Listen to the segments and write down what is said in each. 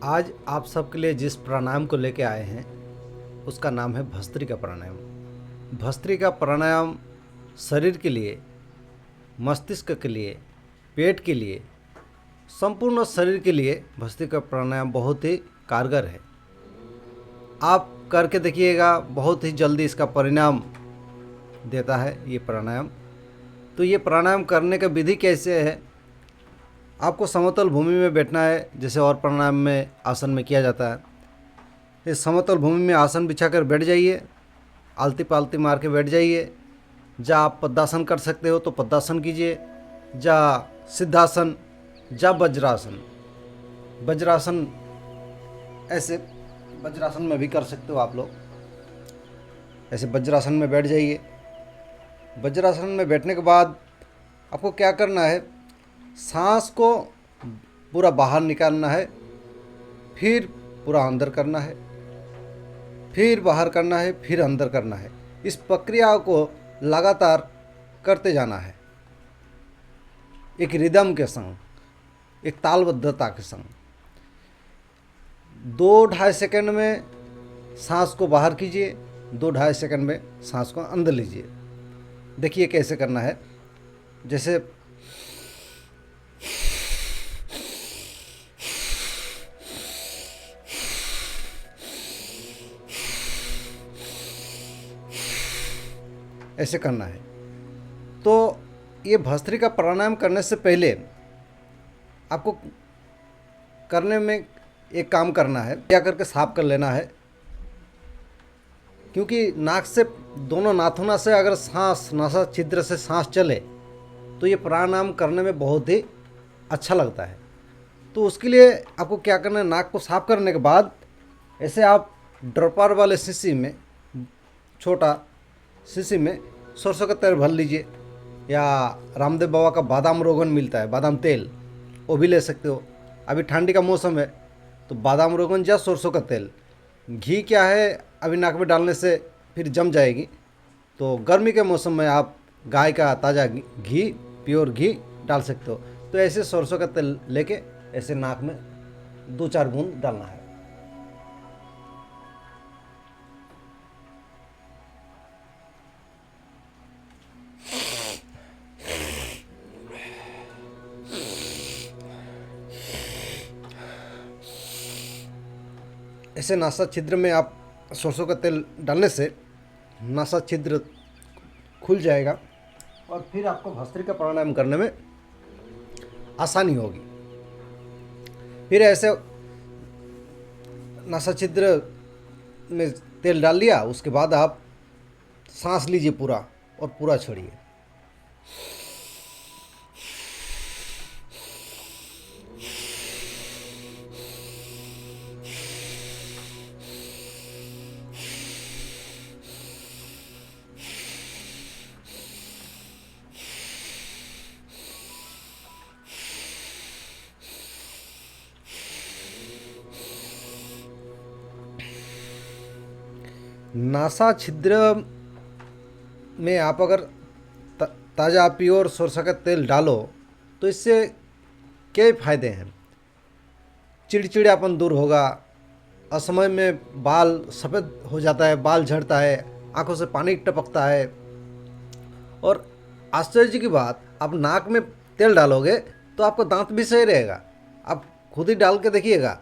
आज आप सबके लिए जिस प्राणायाम को लेके आए हैं उसका नाम है भस्त्रिका प्राणायाम। भस्त्रिका प्राणायाम शरीर के लिए, मस्तिष्क के लिए, पेट के लिए, संपूर्ण शरीर के लिए भस्त्रिका प्राणायाम बहुत ही कारगर है। आप करके देखिएगा, बहुत ही जल्दी इसका परिणाम देता है ये प्राणायाम। तो ये प्राणायाम करने का विधि कैसे है? आपको समतल भूमि में बैठना है, जैसे और प्राणायाम में आसन में किया जाता है। इस समतल भूमि में आसन बिछाकर बैठ जाइए, आलती पालती मार के बैठ जाइए। जा आप पद्मासन कर सकते हो तो पद्मासन कीजिए, जा सिद्धासन, जा वज्रासन। वज्रासन ऐसे वज्रासन में भी कर सकते हो आप लोग। ऐसे वज्रासन में बैठ जाइए। वज्रासन में बैठने के बाद आपको क्या करना है, सांस को पूरा बाहर निकालना है, फिर पूरा अंदर करना है, फिर बाहर करना है, फिर अंदर करना है। इस प्रक्रिया को लगातार करते जाना है, एक रिदम के संग, एक तालबद्धता के संग। 2-2.5 सेकंड में सांस को बाहर कीजिए, 2-2.5 सेकंड में सांस को अंदर लीजिए। देखिए कैसे करना है। जैसे ऐसे करना है। तो ये भस्त्रिका प्राणायाम करने से पहले आपको करने में एक काम करना है, क्या करके साफ कर लेना है। क्योंकि नाक से, दोनों नाथुना से अगर सांस, नासा छिद्र से सांस चले तो ये प्राणायाम करने में बहुत ही अच्छा लगता है। तो उसके लिए आपको क्या करना है, नाक को साफ करने के बाद ऐसे आप ड्रॉपर वाले शीशी में, छोटा शीशी में सरसों का तेल भर लीजिए, या रामदेव बाबा का बादाम रोगन मिलता है, बादाम तेल, वो भी ले सकते हो। अभी ठंडी का मौसम है तो बादाम रोगन या सरसों का तेल। घी क्या है, अभी नाक में डालने से फिर जम जाएगी। तो गर्मी के मौसम में आप गाय का ताज़ा घी, प्योर घी डाल सकते हो। तो ऐसे सरसों का तेल लेके ऐसे नाक में 2-4 बूंद डालना है। ऐसे नासा छिद्र में आप सरसों का तेल डालने से नासा छिद्र खुल जाएगा और फिर आपको भस्त्रिका प्राणायाम करने में आसानी होगी। फिर ऐसे नासा छिद्र में तेल डाल लिया, उसके बाद आप सांस लीजिए पूरा, और पूरा छोड़िए। नासा छिद्र में आप अगर ताज़ा प्योर सरसों का तेल डालो तो इससे कई फायदे हैं। चिड़चिड़ापन दूर होगा, असमय में बाल सफ़ेद हो जाता है, बाल झड़ता है, आंखों से पानी टपकता है। और आश्चर्य की बात, आप नाक में तेल डालोगे तो आपका दांत भी सही रहेगा। आप खुद ही डाल के देखिएगा,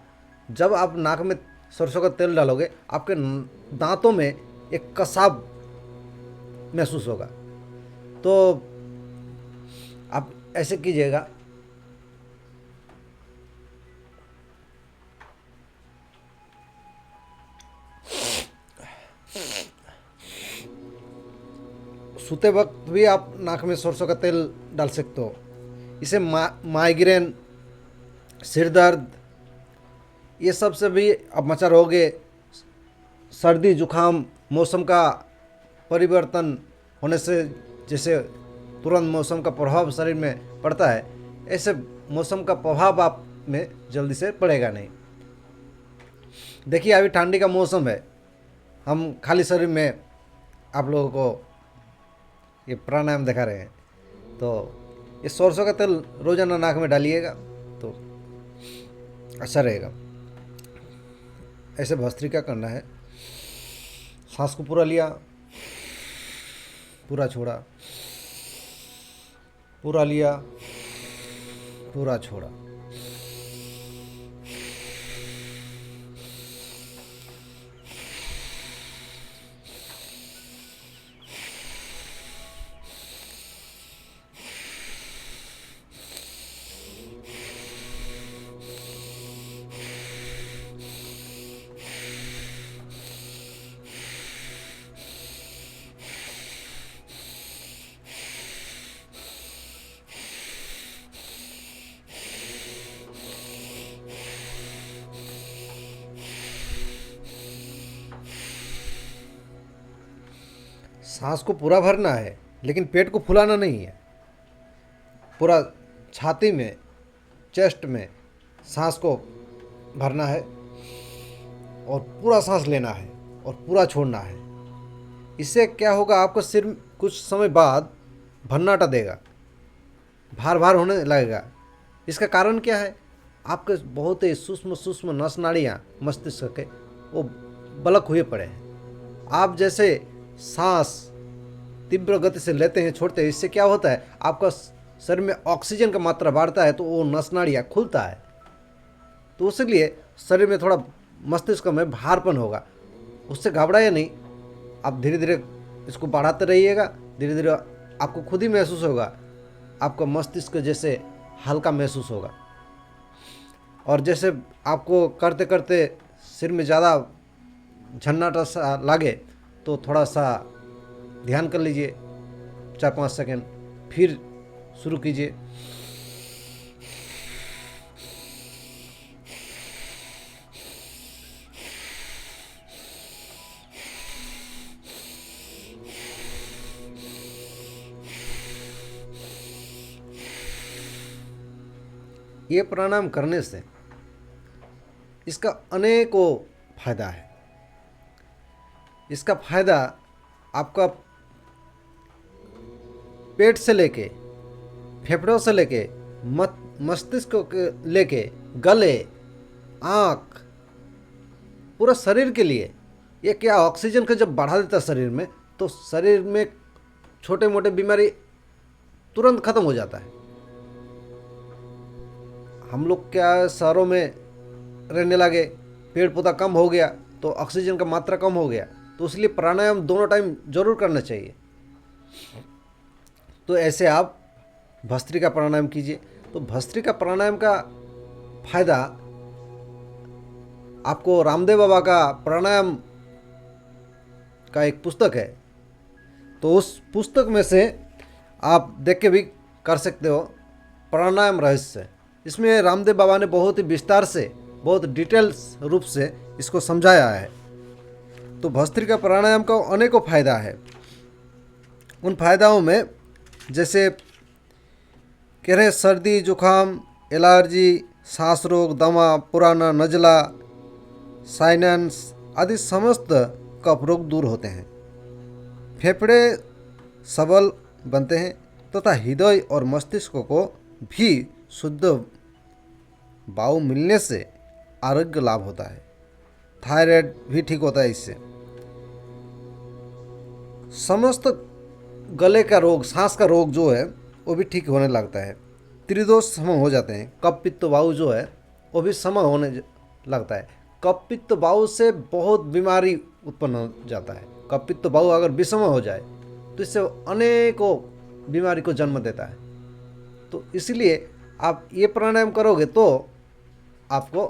जब आप नाक में सरसों का तेल डालोगे आपके दांतों में एक कसाव महसूस होगा। तो आप ऐसे कीजिएगा। सोते वक्त भी आप नाक में सरसों का तेल डाल सकते हो। इसे माइग्रेन, सिर दर्द, ये सब से भी अब बचा रहोगे। सर्दी जुखाम, मौसम का परिवर्तन होने से जैसे तुरंत मौसम का प्रभाव शरीर में पड़ता है, ऐसे मौसम का प्रभाव आप में जल्दी से पड़ेगा नहीं। देखिए अभी ठंडी का मौसम है, हम खाली शरीर में आप लोगों को ये प्राणायाम दिखा रहे हैं। तो ये सरसों का तेल रोज़ाना नाक में डालिएगा तो अच्छा रहेगा। ऐसे भस्त्रिका करना है। सांस को पूरा लिया, पूरा छोड़ा, पूरा लिया, पूरा छोड़ा। सांस को पूरा भरना है, लेकिन पेट को फुलाना नहीं है। पूरा छाती में, चेस्ट में सांस को भरना है और पूरा सांस लेना है और पूरा छोड़ना है। इससे क्या होगा, आपका सिर कुछ समय बाद भन्नाटा देगा, भार भार होने लगेगा। इसका कारण क्या है, आपके बहुत ही सूक्ष्म सूक्ष्म नस नाड़ियाँ मस्तिष्क के वो बलक हुए पड़े हैं। आप जैसे सांस तीव्र गति से लेते हैं, छोड़ते हैं, इससे क्या होता है, आपका शरीर में ऑक्सीजन का मात्रा बढ़ता है, तो वो नस नाड़ियाँ खुलता है। तो इसलिए शरीर में थोड़ा मस्तिष्क में भारपन होगा। उससे घबराइए नहीं, आप धीरे धीरे इसको बढ़ाते रहिएगा। धीरे धीरे आपको खुद ही महसूस होगा, आपका मस्तिष्क जैसे हल्का महसूस होगा। और जैसे आपको करते करते सिर में ज़्यादा झन्नाटा सा लगे तो थोड़ा सा ध्यान कर लीजिए, 4-5 सेकंड, फिर शुरू कीजिए। ये प्राणायाम करने से इसका अनेकों फायदा है। इसका फायदा आपका पेट से लेके, फेफड़ों से लेके, मस्तिष्क के लेके, गले, आँख, पूरा शरीर के लिए। ये क्या, ऑक्सीजन को जब बढ़ा देता है शरीर में, तो शरीर में छोटे मोटे बीमारी तुरंत खत्म हो जाता है। हम लोग क्या शहरों में रहने लगे, पेड़ पौधा कम हो गया तो ऑक्सीजन का मात्रा कम हो गया, तो इसलिए प्राणायाम दोनों टाइम जरूर करना चाहिए। तो ऐसे आप भस्त्रिका प्राणायाम कीजिए। तो भस्त्रिका प्राणायाम का फायदा आपको रामदेव बाबा का प्राणायाम का एक पुस्तक है, तो उस पुस्तक में से आप देख के भी कर सकते हो, प्राणायाम रहस्य। इसमें रामदेव बाबा ने बहुत ही विस्तार से, बहुत डिटेल्स रूप से इसको समझाया है। तो भस्त्रिका प्राणायाम का अनेकों फायदा है। उन फायदाओं में जैसे कह रहे सर्दी, जुखाम, एलर्जी, सांस रोग, दमा, पुराना, नजला, साइनस आदि समस्त कफ रोग दूर होते हैं। फेफड़े सबल बनते हैं तथा हृदय और मस्तिष्क को भी शुद्ध वायु मिलने से आरोग्य लाभ होता है। थायराइड भी ठीक होता है इससे। समस्त गले का रोग, सांस का रोग जो है वो भी ठीक होने लगता है। त्रिदोष सम हो जाते हैं। कफ पित्त वायु जो है वो भी सम होने लगता है। कफ पित्त वायु से बहुत बीमारी उत्पन्न हो जाता है। कफ पित्त वायु अगर विषम हो जाए तो इससे अनेकों बीमारी को जन्म देता है। तो इसलिए आप ये प्राणायाम करोगे तो आपको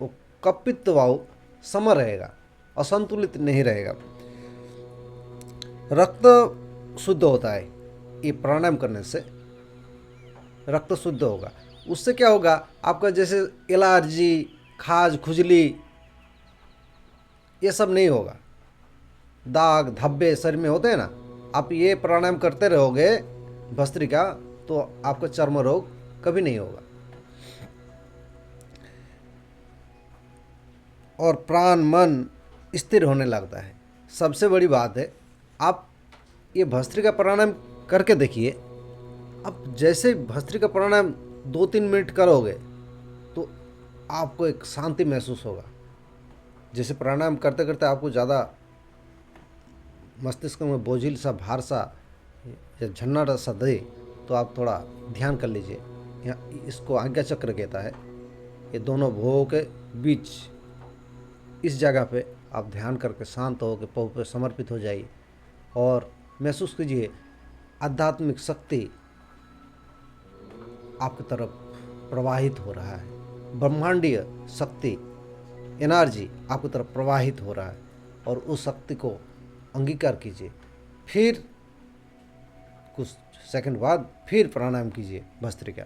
वो कफ पित्त वायु सम रहेगा, असंतुलित नहीं रहेगा। रक्त शुद्ध होता है। ये प्राणायाम करने से रक्त शुद्ध होगा। उससे क्या होगा, आपका जैसे एलर्जी, खाज, खुजली ये सब नहीं होगा। दाग धब्बे शरीर में होते हैं ना, आप ये प्राणायाम करते रहोगे भस्त्रिका, तो आपका चर्म रोग कभी नहीं होगा। और प्राण मन स्थिर होने लगता है। सबसे बड़ी बात है, आप ये भस्त्रिका प्राणायाम करके देखिए। अब जैसे भस्त्रिका प्राणायाम 2-3 मिनट करोगे तो आपको एक शांति महसूस होगा। जैसे प्राणायाम करते करते आपको ज़्यादा मस्तिष्क में बोझिल सा, भार सा या झन्नाटा सा दे तो आप थोड़ा ध्यान कर लीजिए। यहाँ इसको आज्ञा चक्र कहता है। ये दोनों भुवों के बीच इस जगह पे आप ध्यान करके शांत हो के प्रभु पे समर्पित हो जाइए और महसूस कीजिए आध्यात्मिक शक्ति आपकी तरफ प्रवाहित हो रहा है। ब्रह्मांडीय शक्ति, एनर्जी आपकी तरफ प्रवाहित हो रहा है और उस शक्ति को अंगीकार कीजिए। फिर कुछ सेकंड बाद फिर प्राणायाम कीजिए भस्त्रिका।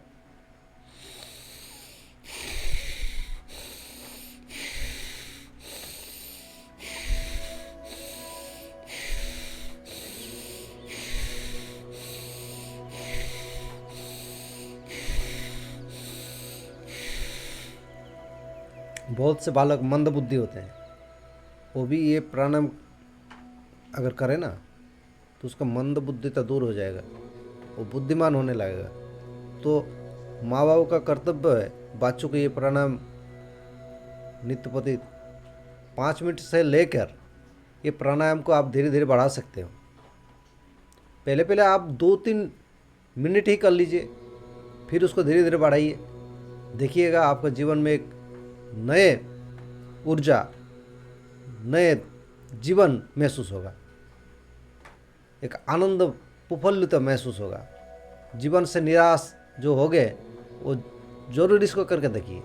बहुत से बालक मंद बुद्धि होते हैं, वो भी ये प्राणायाम अगर करे ना तो उसका मंद बुद्धि तो दूर हो जाएगा, वो बुद्धिमान होने लगेगा। तो माँ बाप का कर्तव्य है बच्चों को ये प्राणायाम नित्य प्रति 5 मिनट से लेकर ये प्राणायाम को आप धीरे धीरे बढ़ा सकते हो। पहले पहले आप 2-3 मिनट ही कर लीजिए, फिर उसको धीरे धीरे बढ़ाइए। देखिएगा आपका जीवन में एक नए ऊर्जा, नए जीवन महसूस होगा, एक आनंद प्रफुल्लित महसूस होगा। जीवन से निराश जो हो गए वो जरूर इसको करके देखिए।